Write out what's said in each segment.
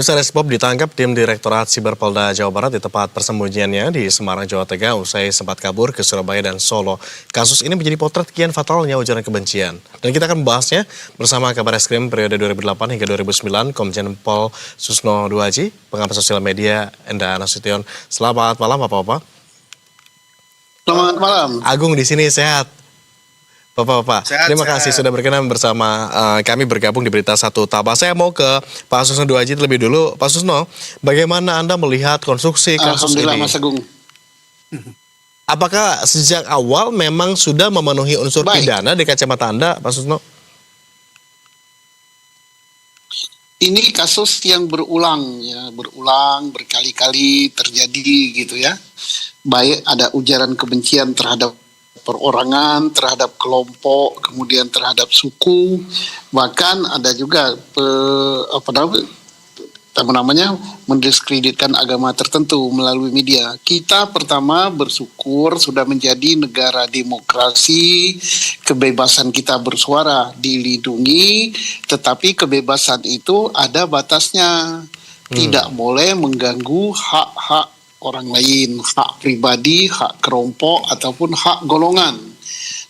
Pemirsa, Resbob ditangkap tim Direktorat Siber Polda Jawa Barat di tempat persembunyiannya di Semarang, Jawa Tengah usai sempat kabur ke Surabaya dan Solo. Kasus ini menjadi potret kian fatalnya ujaran kebencian. Dan kita akan membahasnya bersama Kabar Eskrim periode 2008 hingga 2009, Komjen Pol Susno Duaji, pengamat sosial media Enda Nasution. Selamat malam Bapak-Bapak. Selamat malam. Agung di sini sehat. Bapak-bapak, terima kasih sudah berkenan bersama kami bergabung di Berita Satu Tabah. Saya mau ke Pak Susno Duaji terlebih dulu. Pak Susno, bagaimana Anda melihat konstruksi kasus ini? Alhamdulillah Mas Agung. Apakah sejak awal memang sudah memenuhi unsur pidana di kacamata Anda, Pak Susno? Ini kasus yang berulang berkali-kali terjadi gitu ya. Baik ada ujaran kebencian terhadap perorangan, terhadap kelompok, kemudian terhadap suku, bahkan ada juga mendiskreditkan agama tertentu melalui media. Kita pertama bersyukur sudah menjadi negara demokrasi, kebebasan kita bersuara dilindungi, tetapi kebebasan itu ada batasnya. Tidak boleh mengganggu hak-hak orang lain, hak pribadi, hak kelompok, ataupun hak golongan.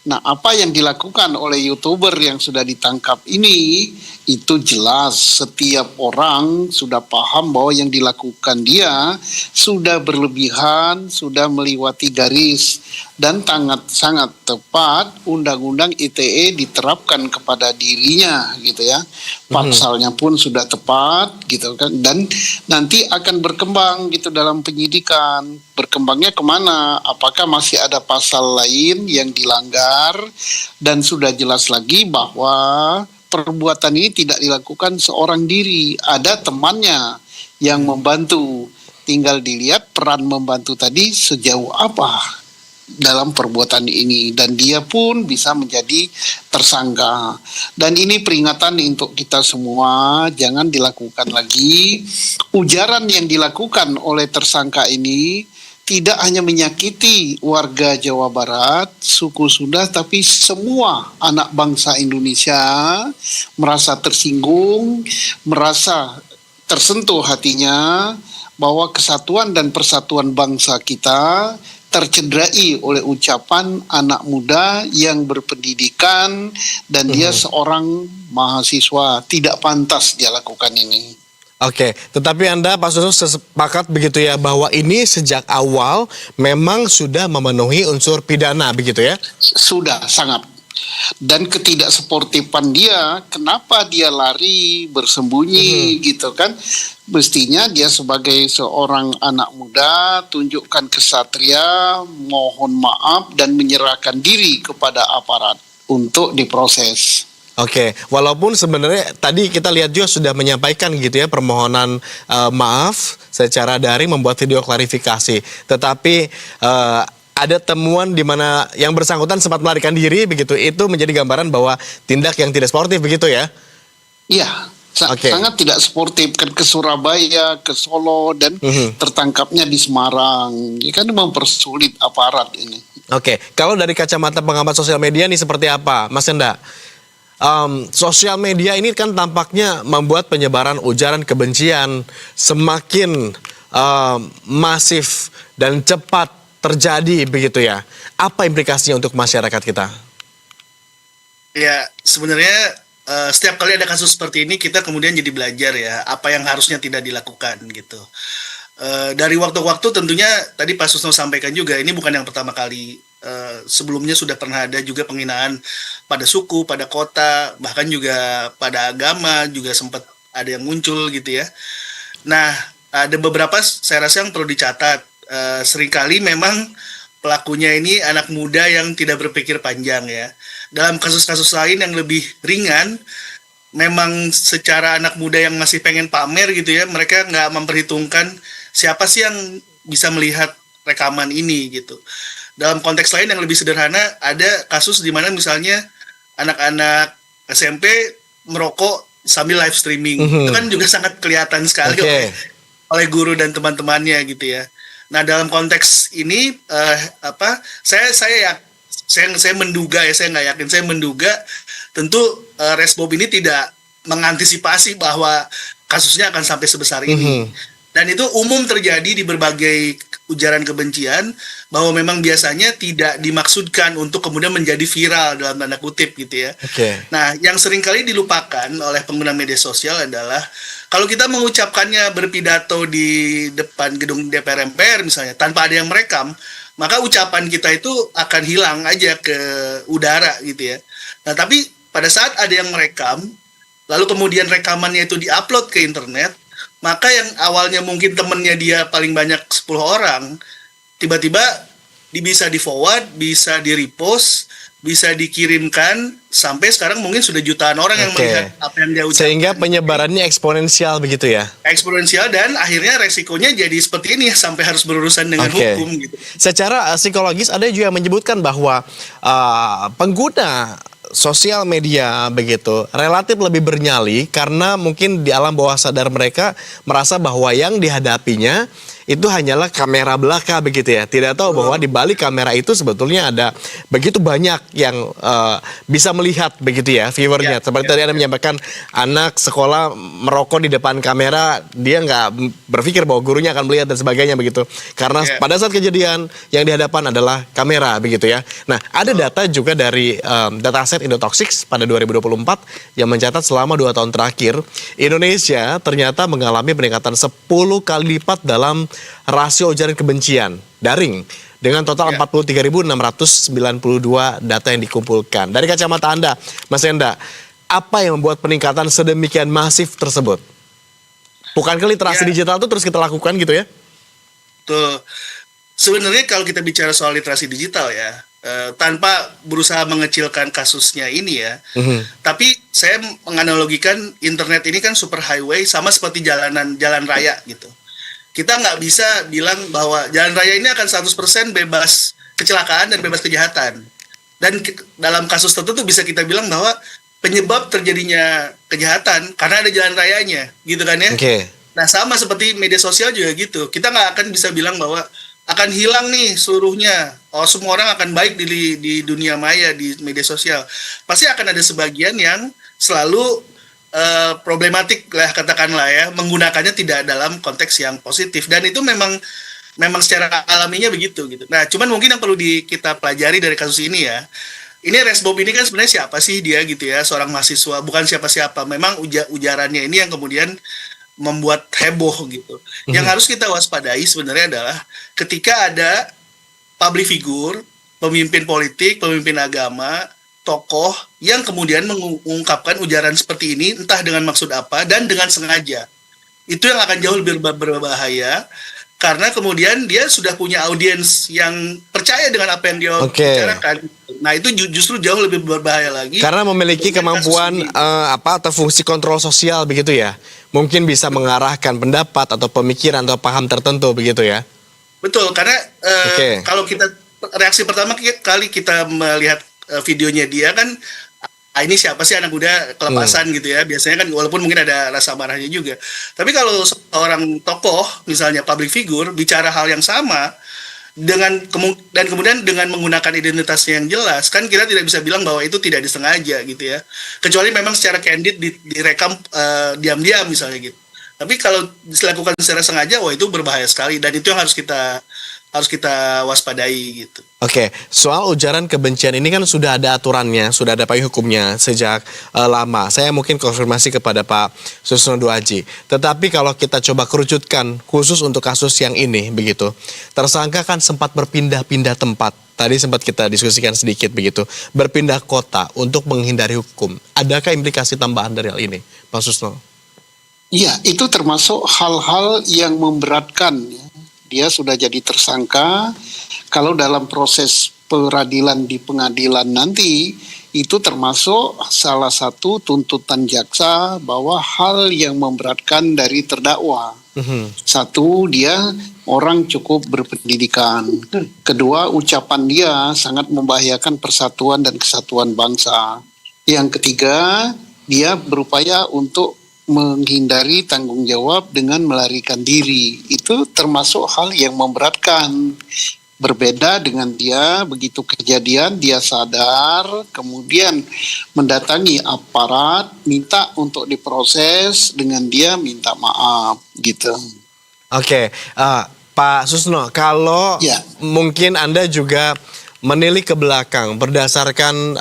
Nah, apa yang dilakukan oleh YouTuber yang sudah ditangkap ini, itu jelas setiap orang sudah paham bahwa yang dilakukan dia sudah berlebihan, sudah melewati garis, dan sangat tepat Undang-Undang ITE diterapkan kepada dirinya gitu ya. Pasalnya pun sudah tepat gitu kan, dan nanti akan berkembang gitu dalam penyidikan. Berkembangnya kemana? Apakah masih ada pasal lain yang dilanggar? Dan sudah jelas lagi bahwa perbuatan ini tidak dilakukan seorang diri, ada temannya yang membantu. Tinggal dilihat peran membantu tadi sejauh apa dalam perbuatan ini, dan dia pun bisa menjadi tersangka. Dan ini peringatan untuk kita semua, jangan dilakukan lagi. Ujaran yang dilakukan oleh tersangka ini tidak hanya menyakiti warga Jawa Barat, suku Sunda, tapi semua anak bangsa Indonesia merasa tersinggung, merasa tersentuh hatinya bahwa kesatuan dan persatuan bangsa kita tercederai oleh ucapan anak muda yang berpendidikan dan dia seorang mahasiswa. Tidak pantas dia lakukan ini. Oke, tetapi Anda Pak Susno sepakat begitu ya bahwa ini sejak awal memang sudah memenuhi unsur pidana begitu ya? Sudah, sangat. Dan ketidaksportifan dia, kenapa dia lari bersembunyi gitu kan? Mestinya dia sebagai seorang anak muda tunjukkan kesatria, mohon maaf dan menyerahkan diri kepada aparat untuk diproses. Oke, walaupun sebenarnya tadi kita lihat juga sudah menyampaikan gitu ya permohonan maaf secara daring, membuat video klarifikasi. Tetapi ada temuan di mana yang bersangkutan sempat melarikan diri begitu. Itu menjadi gambaran bahwa tindak yang tidak sportif begitu ya? Iya, sangat tidak sportif. Kan ke Surabaya, ke Solo, dan tertangkapnya di Semarang. Ini kan mempersulit aparat ini. Oke, kalau dari kacamata pengamat sosial media ini seperti apa, Mas Enda? Sosial media ini kan tampaknya membuat penyebaran ujaran kebencian semakin masif dan cepat terjadi begitu ya. Apa implikasinya untuk masyarakat kita? Ya, sebenarnya setiap kali ada kasus seperti ini kita kemudian jadi belajar ya apa yang harusnya tidak dilakukan gitu. Dari waktu ke waktu tentunya tadi Pak Susno sampaikan juga ini bukan yang pertama kali. Sebelumnya sudah pernah ada juga penghinaan pada suku, pada kota, bahkan juga pada agama juga sempat ada yang muncul gitu ya. Nah, ada beberapa saya rasa yang perlu dicatat. Seringkali memang pelakunya ini anak muda yang tidak berpikir panjang ya. Dalam kasus-kasus lain yang lebih ringan, memang secara anak muda yang masih pengen pamer gitu ya, mereka nggak memperhitungkan siapa sih yang bisa melihat rekaman ini gitu. Dalam konteks lain yang lebih sederhana, ada kasus di mana misalnya anak-anak SMP merokok sambil live streaming. Itu kan juga sangat kelihatan sekali oleh guru dan teman-temannya gitu ya. Nah, dalam konteks ini saya menduga ya, saya nggak yakin, saya menduga tentu Resbob ini tidak mengantisipasi bahwa kasusnya akan sampai sebesar ini. Dan itu umum terjadi di berbagai ujaran kebencian, bahwa memang biasanya tidak dimaksudkan untuk kemudian menjadi viral dalam tanda kutip gitu ya. Nah, yang seringkali dilupakan oleh pengguna media sosial adalah kalau kita mengucapkannya berpidato di depan gedung DPR MPR misalnya tanpa ada yang merekam, maka ucapan kita itu akan hilang aja ke udara gitu ya. Nah, tapi pada saat ada yang merekam, lalu kemudian rekamannya itu diupload ke internet, maka yang awalnya mungkin temennya dia paling banyak 10 orang, tiba-tiba bisa di-forward, bisa di-repost, bisa dikirimkan, sampai sekarang mungkin sudah jutaan orang yang melihat apa yang dia ucapkan. Sehingga penyebarannya eksponensial begitu ya? Eksponensial, dan akhirnya resikonya jadi seperti ini, sampai harus berurusan dengan hukum gitu. Secara psikologis ada juga yang menyebutkan bahwa pengguna sosial media begitu relatif lebih bernyali karena mungkin di alam bawah sadar mereka merasa bahwa yang dihadapinya itu hanyalah kamera belaka begitu ya. Tidak tahu bahwa di balik kamera itu sebetulnya ada begitu banyak yang bisa melihat begitu ya viewernya. Seperti tadi Anda menyampaikan anak sekolah merokok di depan kamera, dia nggak berpikir bahwa gurunya akan melihat dan sebagainya begitu. Karena pada saat kejadian yang dihadapan adalah kamera begitu ya. Nah, ada data juga dari dataset Indotoxics pada 2024 yang mencatat selama 2 tahun terakhir Indonesia ternyata mengalami peningkatan 10 kali lipat dalam rasio ujaran kebencian daring dengan total 43.692 data yang dikumpulkan. Dari kacamata Anda, Mas Enda, apa yang membuat peningkatan sedemikian masif tersebut? Bukankah literasi digital itu terus kita lakukan gitu ya? Tuh, sebenarnya kalau kita bicara soal literasi digital ya, tanpa berusaha mengecilkan kasusnya ini ya, tapi saya menganalogikan internet ini kan super highway sama seperti jalan raya gitu. Kita nggak bisa bilang bahwa jalan raya ini akan 100% bebas kecelakaan dan bebas kejahatan. Dan dalam kasus tertentu bisa kita bilang bahwa penyebab terjadinya kejahatan karena ada jalan rayanya, gitu kan ya. Nah, sama seperti media sosial juga gitu. Kita nggak akan bisa bilang bahwa akan hilang nih seluruhnya. Oh, semua orang akan baik di dunia maya, di media sosial. Pasti akan ada sebagian yang selalu problematik lah katakanlah ya, menggunakannya tidak dalam konteks yang positif, dan itu memang secara alaminya begitu gitu. Nah, cuman mungkin yang perlu kita pelajari dari kasus ini ya, ini Resbob ini kan sebenarnya siapa sih dia gitu ya, seorang mahasiswa, bukan siapa-siapa. Memang ujarannya ini yang kemudian membuat heboh gitu. Yang harus kita waspadai sebenarnya adalah ketika ada public figure, pemimpin politik, pemimpin agama, tokoh yang kemudian mengungkapkan ujaran seperti ini, entah dengan maksud apa dan dengan sengaja. Itu yang akan jauh lebih berbahaya, karena kemudian dia sudah punya audiens yang percaya dengan apa yang dia bicarakan. Nah, itu justru jauh lebih berbahaya lagi. Karena memiliki kemampuan atau fungsi kontrol sosial begitu ya. Mungkin bisa mengarahkan pendapat atau pemikiran atau paham tertentu begitu ya. Betul, karena kalau kita reaksi pertama kali kita melihat videonya dia kan, ini siapa sih anak muda kelepasan gitu ya. Biasanya kan walaupun mungkin ada rasa marahnya juga. Tapi kalau seorang tokoh misalnya public figure bicara hal yang sama dan kemudian dengan menggunakan identitasnya yang jelas, kan kita tidak bisa bilang bahwa itu tidak disengaja gitu ya. Kecuali memang secara candid direkam diam-diam misalnya gitu. Tapi kalau dilakukan secara sengaja, wah itu berbahaya sekali, dan itu yang harus kita waspadai gitu. Soal ujaran kebencian ini kan sudah ada aturannya, sudah ada payung hukumnya sejak lama. Saya mungkin konfirmasi kepada Pak Susno Duaji. Tetapi kalau kita coba kerucutkan khusus untuk kasus yang ini begitu, tersangka kan sempat berpindah-pindah tempat. Tadi sempat kita diskusikan sedikit begitu, berpindah kota untuk menghindari hukum. Adakah implikasi tambahan dari hal ini, Pak Susno? Iya, itu termasuk hal-hal yang memberatkan. Dia sudah jadi tersangka. Kalau dalam proses peradilan di pengadilan nanti, itu termasuk salah satu tuntutan jaksa bahwa hal yang memberatkan dari terdakwa. Satu, dia orang cukup berpendidikan. Kedua, ucapan dia sangat membahayakan persatuan dan kesatuan bangsa. Yang ketiga, dia berupaya untuk menghindari tanggung jawab dengan melarikan diri. Itu termasuk hal yang memberatkan. Berbeda dengan dia, begitu kejadian dia sadar, kemudian mendatangi aparat, minta untuk diproses, dengan dia minta maaf gitu. Oke, Pak Susno, kalau Ya. mungkin Anda juga menilik ke belakang berdasarkan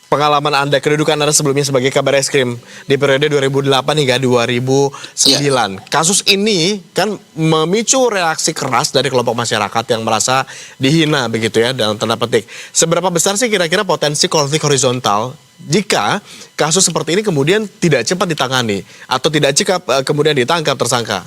pengalaman Anda, kedudukan Anda sebelumnya sebagai Kabar Eskrim di periode 2008 hingga 2009. Kasus ini kan memicu reaksi keras dari kelompok masyarakat yang merasa dihina begitu ya, dalam tanda petik. Seberapa besar sih kira-kira potensi konflik horizontal jika kasus seperti ini kemudian tidak cepat ditangani atau tidak cepat kemudian ditangkap tersangka?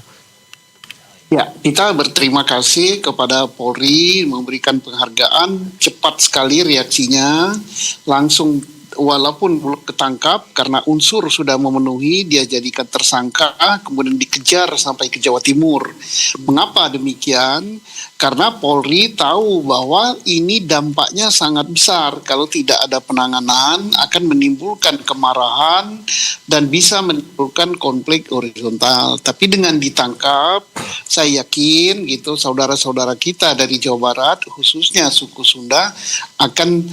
Ya, kita berterima kasih kepada Polri memberikan penghargaan, cepat sekali reaksinya, langsung walaupun belum ketangkap karena unsur sudah memenuhi, dia jadikan tersangka, kemudian dikejar sampai ke Jawa Timur. Mengapa demikian? Karena Polri tahu bahwa ini dampaknya sangat besar. Kalau tidak ada penanganan akan menimbulkan kemarahan dan bisa menimbulkan konflik horizontal. Tapi dengan ditangkap, saya yakin gitu saudara-saudara kita dari Jawa Barat, khususnya suku Sunda, akan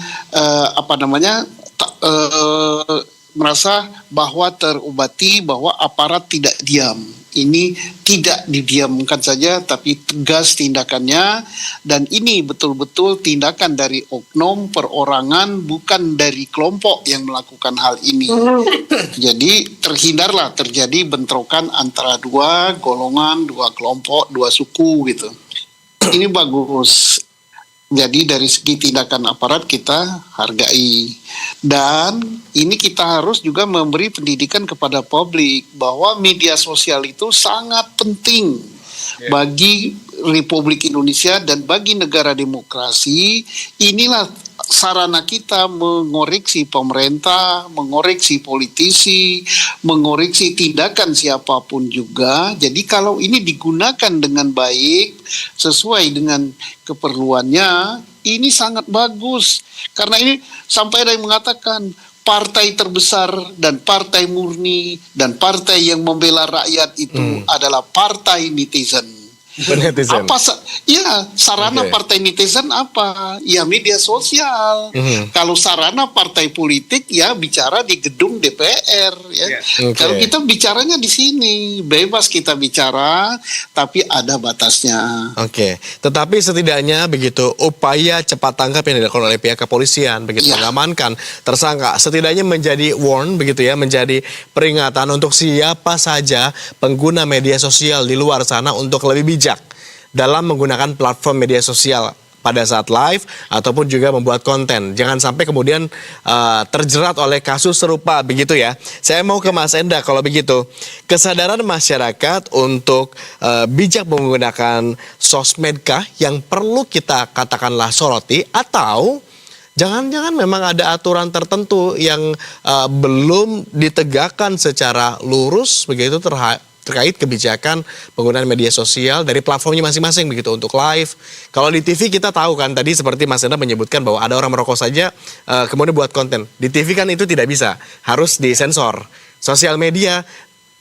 merasa bahwa terobati, bahwa aparat tidak diam. Ini tidak didiamkan saja, tapi tegas tindakannya, dan ini betul-betul tindakan dari oknum perorangan, bukan dari kelompok yang melakukan hal ini. Jadi terhindarlah terjadi bentrokan antara dua golongan, dua kelompok, dua suku gitu. Ini bagus. Jadi dari segi tindakan aparat kita hargai. Dan ini kita harus juga memberi pendidikan kepada publik bahwa media sosial itu sangat penting bagi Republik Indonesia dan bagi negara demokrasi. Inilah sarana kita mengoreksi pemerintah, mengoreksi politisi, mengoreksi tindakan siapapun juga. Jadi kalau ini digunakan dengan baik, sesuai dengan keperluannya, ini sangat bagus. Karena ini sampai ada yang mengatakan partai terbesar dan partai murni dan partai yang membela rakyat itu adalah partai netizen. Netizen. Sarana partai netizen apa? Ya media sosial. Kalau sarana partai politik ya bicara di gedung DPR ya. Kalau kita bicaranya di sini, bebas kita bicara, tapi ada batasnya. Tetapi setidaknya begitu upaya cepat tangkap yang dilakukan oleh pihak kepolisian begitu mengamankan tersangka setidaknya menjadi warn begitu ya, menjadi peringatan untuk siapa saja pengguna media sosial di luar sana untuk lebih bijak dalam menggunakan platform media sosial pada saat live ataupun juga membuat konten. Jangan sampai kemudian terjerat oleh kasus serupa begitu ya. Saya mau ke Mas Enda kalau begitu. Kesadaran masyarakat untuk bijak menggunakan sosmed kah yang perlu kita katakanlah soroti, atau jangan-jangan memang ada aturan tertentu yang belum ditegakkan secara lurus begitu terkait kebijakan penggunaan media sosial dari platformnya masing-masing begitu untuk live. Kalau di TV kita tahu kan tadi seperti Mas Enda menyebutkan bahwa ada orang merokok saja kemudian buat konten. Di TV kan itu tidak bisa, harus disensor. Sosial media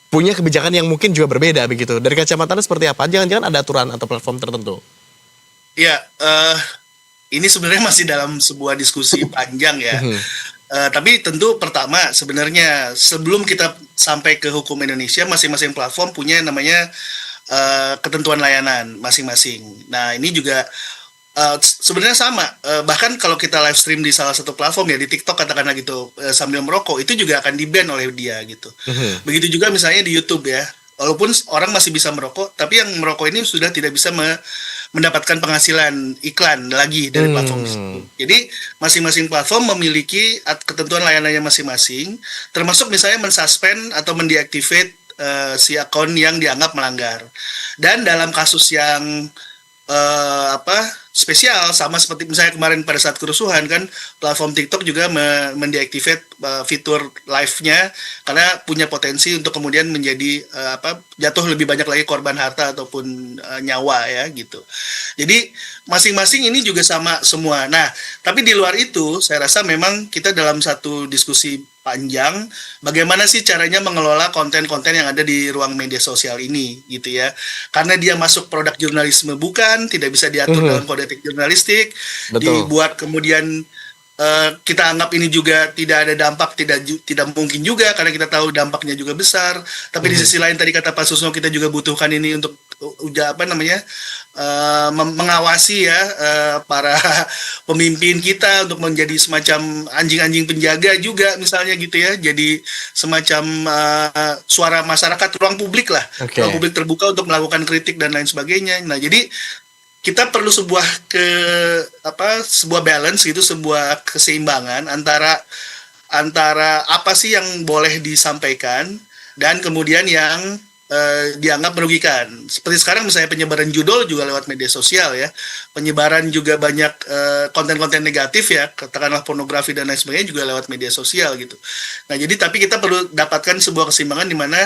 punya kebijakan yang mungkin juga berbeda begitu. Dari kacamata Anda seperti apa? Jangan-jangan ada aturan atau platform tertentu? Ya, ini sebenarnya masih dalam sebuah diskusi panjang ya. Tapi tentu pertama sebenarnya sebelum kita sampai ke hukum Indonesia, masing-masing platform punya namanya ketentuan layanan masing-masing. Nah ini juga sebenarnya sama. Bahkan kalau kita live stream di salah satu platform ya, di TikTok katakanlah gitu, sambil merokok, itu juga akan di-ban oleh dia gitu. Begitu juga misalnya di YouTube ya. Walaupun orang masih bisa merokok, tapi yang merokok ini sudah tidak bisa mendapatkan penghasilan iklan lagi dari platform itu. Jadi masing-masing platform memiliki ketentuan layanannya masing-masing, termasuk misalnya mensuspend atau mendeactivate si akun yang dianggap melanggar. Dan dalam kasus yang spesial, sama seperti misalnya kemarin pada saat kerusuhan kan platform TikTok juga mendeactivate fitur live-nya karena punya potensi untuk kemudian menjadi jatuh lebih banyak lagi korban harta ataupun nyawa ya gitu. Jadi masing-masing ini juga sama semua. Nah, tapi di luar itu saya rasa memang kita dalam satu diskusi panjang bagaimana sih caranya mengelola konten-konten yang ada di ruang media sosial ini gitu ya. Karena dia masuk produk jurnalisme bukan, tidak bisa diatur dalam kode etik jurnalistik, dibuat kemudian kita anggap ini juga tidak ada dampak, tidak mungkin juga karena kita tahu dampaknya juga besar. Tapi di sisi lain tadi kata Pak Susno kita juga butuhkan ini untuk mengawasi ya para pemimpin kita untuk menjadi semacam anjing-anjing penjaga juga misalnya gitu ya. Jadi semacam suara masyarakat, ruang publik lah. Ruang publik terbuka untuk melakukan kritik dan lain sebagainya. Nah, jadi kita perlu sebuah balance gitu, sebuah keseimbangan antara apa sih yang boleh disampaikan dan kemudian yang dianggap merugikan. Seperti sekarang misalnya penyebaran judul juga lewat media sosial ya. Penyebaran juga banyak konten-konten negatif ya, katakanlah pornografi dan lain sebagainya juga lewat media sosial gitu. Nah, jadi tapi kita perlu dapatkan sebuah keseimbangan di mana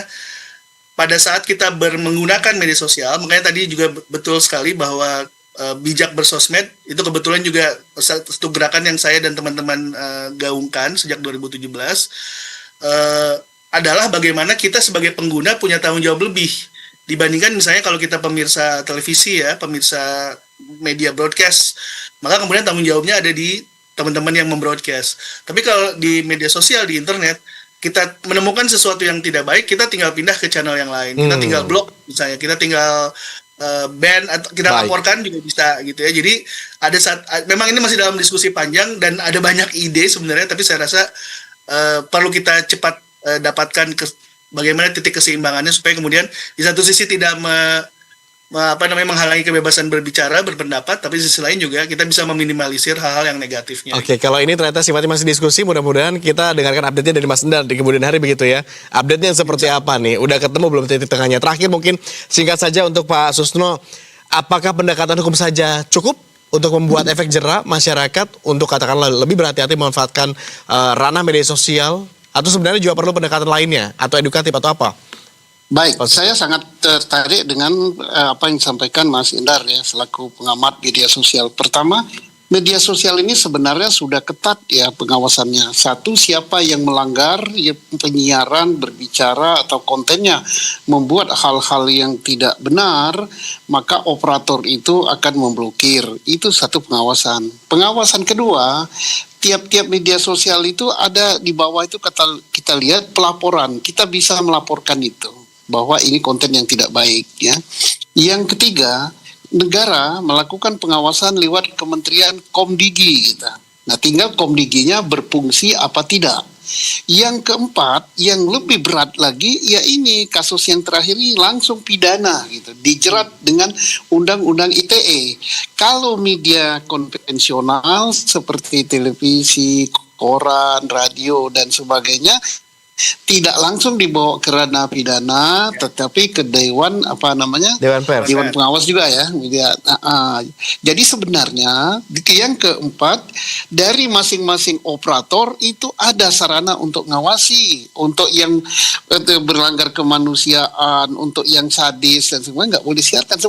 pada saat kita menggunakan media sosial, makanya tadi juga betul sekali bahwa bijak bersosmed itu kebetulan juga satu gerakan yang saya dan teman-teman gaungkan sejak 2017 adalah bagaimana kita sebagai pengguna punya tanggung jawab lebih dibandingkan misalnya kalau kita pemirsa televisi ya, pemirsa media broadcast, maka kemudian tanggung jawabnya ada di teman-teman yang membroadcast. Tapi kalau di media sosial, di internet, kita menemukan sesuatu yang tidak baik, kita tinggal pindah ke channel yang lain. Kita tinggal blok misalnya, kita tinggal ban atau kita laporkan juga bisa gitu ya. Jadi ada memang ini masih dalam diskusi panjang dan ada banyak ide sebenarnya, tapi saya rasa perlu kita cepat dapatkan bagaimana titik keseimbangannya supaya kemudian di satu sisi tidak menghalangi kebebasan berbicara, berpendapat, tapi di sisi lain juga kita bisa meminimalisir hal-hal yang negatifnya. Oke, kalau ini ternyata sifatnya masih diskusi, mudah-mudahan kita dengarkan update-nya dari Mas Endar di kemudian hari begitu ya. Update-nya seperti apa nih? Udah ketemu belum titik tengahnya? Terakhir mungkin singkat saja untuk Pak Susno, apakah pendekatan hukum saja cukup untuk membuat efek jera masyarakat untuk katakanlah lebih berhati-hati memanfaatkan ranah media sosial, atau sebenarnya juga perlu pendekatan lainnya atau edukatif atau apa? Baik, saya sangat tertarik dengan apa yang disampaikan Mas Indar ya selaku pengamat media sosial. Pertama, media sosial ini sebenarnya sudah ketat ya pengawasannya. Satu, siapa yang melanggar ya, penyiaran, berbicara atau kontennya membuat hal-hal yang tidak benar, maka operator itu akan memblokir. Itu satu pengawasan. Pengawasan kedua, tiap-tiap media sosial itu ada di bawah itu kita lihat pelaporan. Kita bisa melaporkan itu bahwa ini konten yang tidak baik ya. Yang ketiga, negara melakukan pengawasan lewat Kementerian Komdigi gitu. Nah, tinggal Komdiginya berfungsi apa tidak. Yang keempat, yang lebih berat lagi, ya ini kasus yang terakhir ini langsung pidana gitu, dijerat dengan Undang-Undang ITE. Kalau media konvensional seperti televisi, koran, radio dan sebagainya tidak langsung dibawa ke ranah pidana, tetapi ke Dewan Dewan Pers. Dewan Pengawas juga ya. Jadi sebenarnya yang keempat, dari masing-masing operator itu ada sarana untuk ngawasi, untuk yang berlanggar kemanusiaan, untuk yang sadis dan semua nggak boleh disiarkan.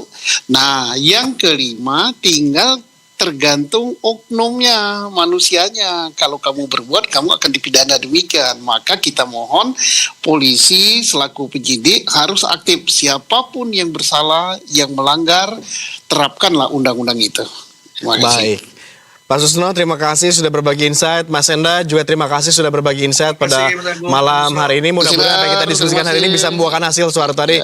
Nah, yang kelima tinggal tergantung oknumnya, manusianya. Kalau kamu berbuat, kamu akan dipidana demikian. Maka kita mohon polisi selaku penyidik harus aktif. Siapapun yang bersalah, yang melanggar, terapkanlah undang-undang itu. Terima kasih. Baik. Pak Susno, terima kasih sudah berbagi insight. Mas Enda juga terima kasih sudah berbagi insight pada malam hari ini. Mudah-mudahan apa yang kita diskusikan hari ini bisa membuahkan hasil suara tadi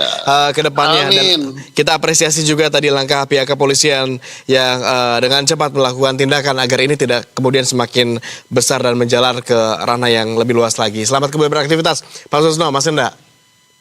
ke depannya. Dan kita apresiasi juga tadi langkah pihak kepolisian yang dengan cepat melakukan tindakan agar ini tidak kemudian semakin besar dan menjalar ke ranah yang lebih luas lagi. Selamat kembali beraktivitas, Pak Susno, Mas Enda.